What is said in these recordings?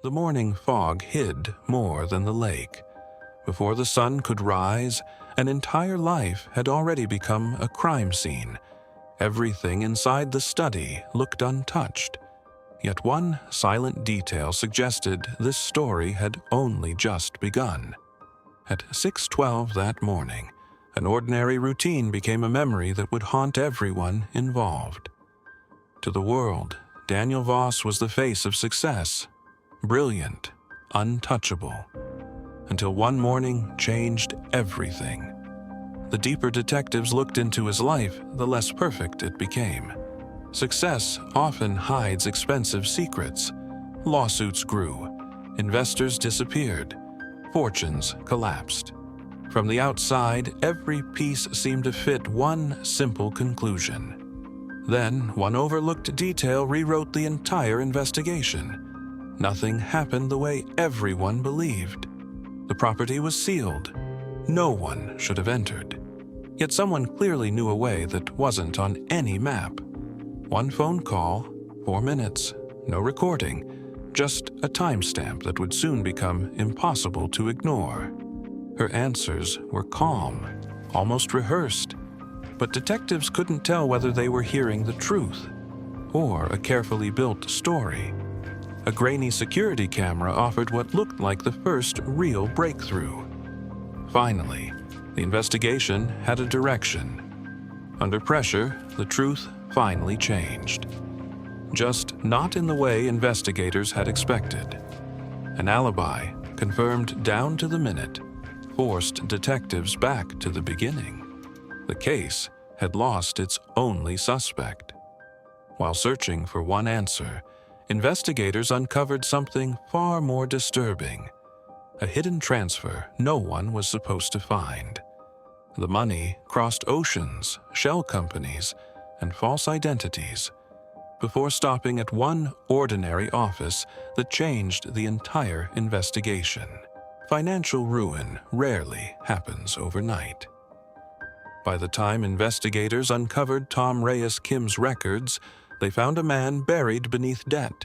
The morning fog hid more than the lake. Before the sun could rise, an entire life had already become a crime scene. Everything inside the study looked untouched. Yet one silent detail suggested this story had only just begun. At 6:12 that morning, an ordinary routine became a memory that would haunt everyone involved. To the world, Daniel Voss was the face of success, brilliant, untouchable, until one morning changed everything. The deeper detectives looked into his life, the less perfect it became. Success often hides expensive secrets. Lawsuits grew, investors disappeared, fortunes collapsed. From the outside, every piece seemed to fit one simple conclusion. Then, one overlooked detail rewrote the entire investigation. Nothing happened the way everyone believed. The property was sealed. No one should have entered. Yet someone clearly knew a way that wasn't on any map. One phone call, 4 minutes, no recording, just a timestamp that would soon become impossible to ignore. Her answers were calm, almost rehearsed, but detectives couldn't tell whether they were hearing the truth or a carefully built story. A grainy security camera offered what looked like the first real breakthrough. Finally, the investigation had a direction. Under pressure, the truth finally changed. Just not in the way investigators had expected. An alibi, confirmed down to the minute, forced detectives back to the beginning. The case had lost its only suspect. While searching for one answer, investigators uncovered something far more disturbing. A hidden transfer no one was supposed to find. The money crossed oceans, shell companies, and false identities, before stopping at one ordinary office that changed the entire investigation. Financial ruin rarely happens overnight. By the time investigators uncovered Tom Reyes Kim's records, they found a man buried beneath debt,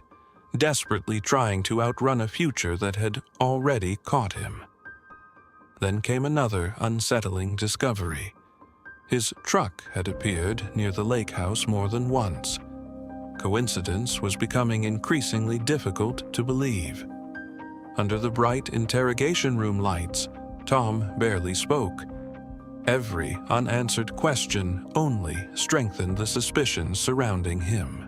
desperately trying to outrun a future that had already caught him. Then came another unsettling discovery. His truck had appeared near the lake house more than once. Coincidence was becoming increasingly difficult to believe. Under the bright interrogation room lights, Tom barely spoke. Every unanswered question only strengthened the suspicions surrounding him.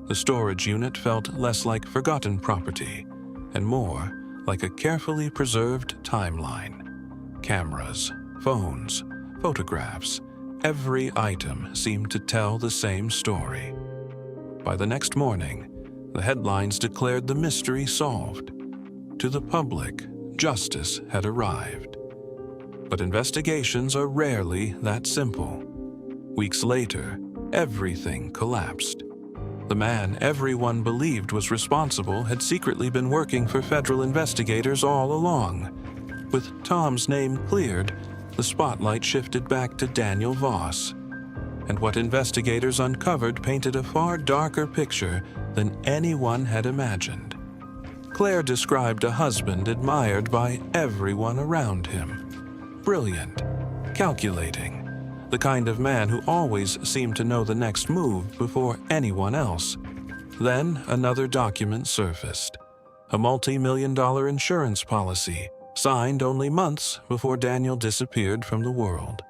The storage unit felt less like forgotten property and more like a carefully preserved timeline. Cameras, phones, photographs, every item seemed to tell the same story. By the next morning, the headlines declared the mystery solved. To the public, justice had arrived. But investigations are rarely that simple. Weeks later, everything collapsed. The man everyone believed was responsible had secretly been working for federal investigators all along. With Tom's name cleared, the spotlight shifted back to Daniel Voss. And what investigators uncovered painted a far darker picture than anyone had imagined. Claire described a husband admired by everyone around him. Brilliant, calculating, the kind of man who always seemed to know the next move before anyone else. Then another document surfaced, a multi-million-dollar insurance policy, signed only months before Daniel disappeared from the world.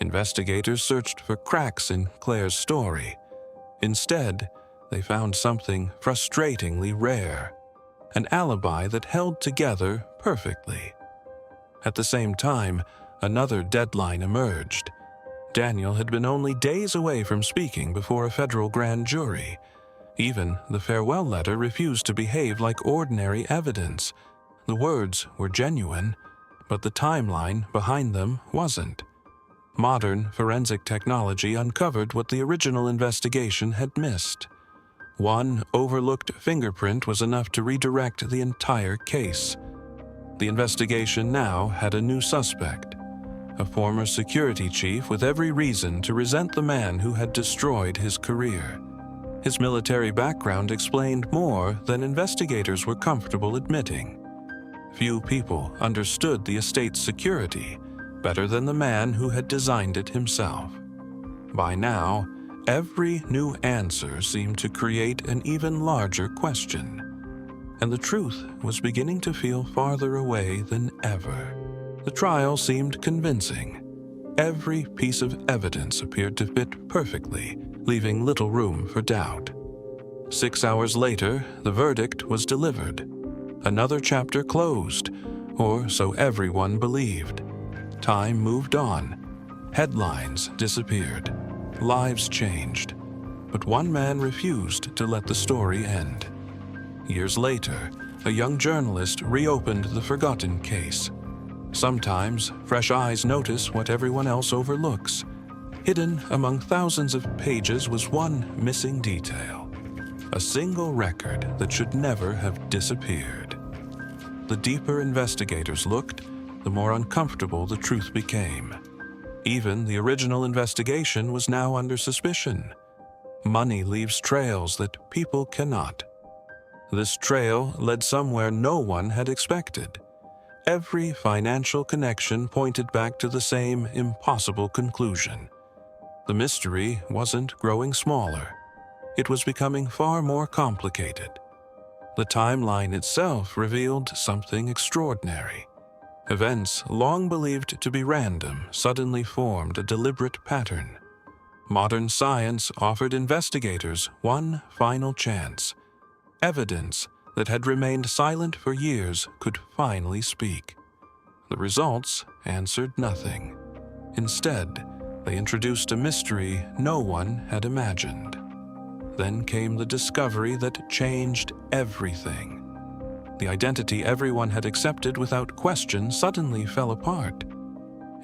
Investigators searched for cracks in Claire's story. Instead, they found something frustratingly rare, an alibi that held together perfectly. At the same time, another deadline emerged. Daniel had been only days away from speaking before a federal grand jury. Even the farewell letter refused to behave like ordinary evidence. The words were genuine, but the timeline behind them wasn't. Modern forensic technology uncovered what the original investigation had missed. One overlooked fingerprint was enough to redirect the entire case. The investigation now had a new suspect, a former security chief with every reason to resent the man who had destroyed his career. His military background explained more than investigators were comfortable admitting. Few people understood the estate's security better than the man who had designed it himself. By now, every new answer seemed to create an even larger question, and the truth was beginning to feel farther away than ever. The trial seemed convincing. Every piece of evidence appeared to fit perfectly, leaving little room for doubt. 6 hours later, the verdict was delivered. Another chapter closed, or so everyone believed. Time moved on. Headlines disappeared. Lives changed. But one man refused to let the story end. Years later, a young journalist reopened the forgotten case. Sometimes, fresh eyes notice what everyone else overlooks. Hidden among thousands of pages was one missing detail. A single record that should never have disappeared. The deeper investigators looked, the more uncomfortable the truth became. Even the original investigation was now under suspicion. Money leaves trails that people cannot. This trail led somewhere no one had expected. Every financial connection pointed back to the same impossible conclusion. The mystery wasn't growing smaller. It was becoming far more complicated. The timeline itself revealed something extraordinary. Events long believed to be random suddenly formed a deliberate pattern. Modern science offered investigators one final chance. Evidence that had remained silent for years could finally speak. The results answered nothing. Instead, they introduced a mystery no one had imagined. Then came the discovery that changed everything. The identity everyone had accepted without question suddenly fell apart.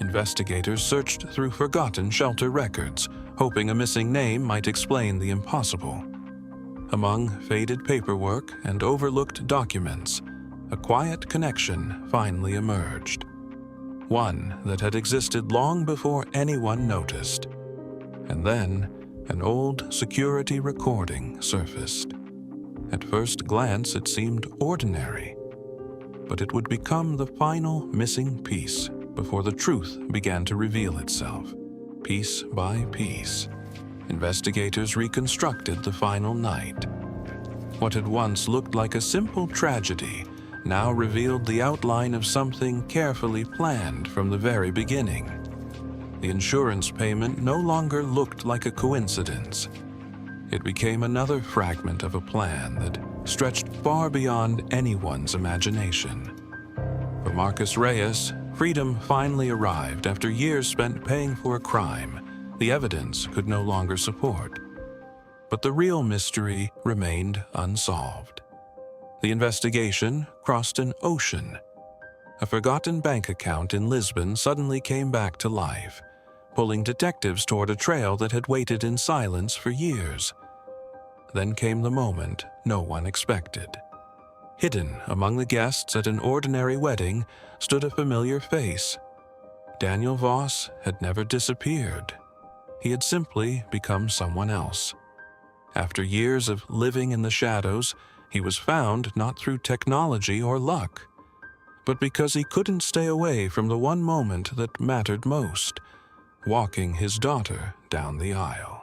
Investigators searched through forgotten shelter records, hoping a missing name might explain the impossible. Among faded paperwork and overlooked documents, a quiet connection finally emerged. One that had existed long before anyone noticed. And then, an old security recording surfaced. At first glance, it seemed ordinary, but it would become the final missing piece before the truth began to reveal itself, piece by piece. Investigators reconstructed the final night. What had once looked like a simple tragedy now revealed the outline of something carefully planned from the very beginning. The insurance payment no longer looked like a coincidence. It became another fragment of a plan that stretched far beyond anyone's imagination. For Marcus Reyes, freedom finally arrived after years spent paying for a crime the evidence could no longer support. But the real mystery remained unsolved. The investigation crossed an ocean. A forgotten bank account in Lisbon suddenly came back to life, pulling detectives toward a trail that had waited in silence for years. Then came the moment no one expected. Hidden among the guests at an ordinary wedding stood a familiar face. Daniel Voss had never disappeared. He had simply become someone else. After years of living in the shadows, he was found not through technology or luck, but because he couldn't stay away from the one moment that mattered most, walking his daughter down the aisle.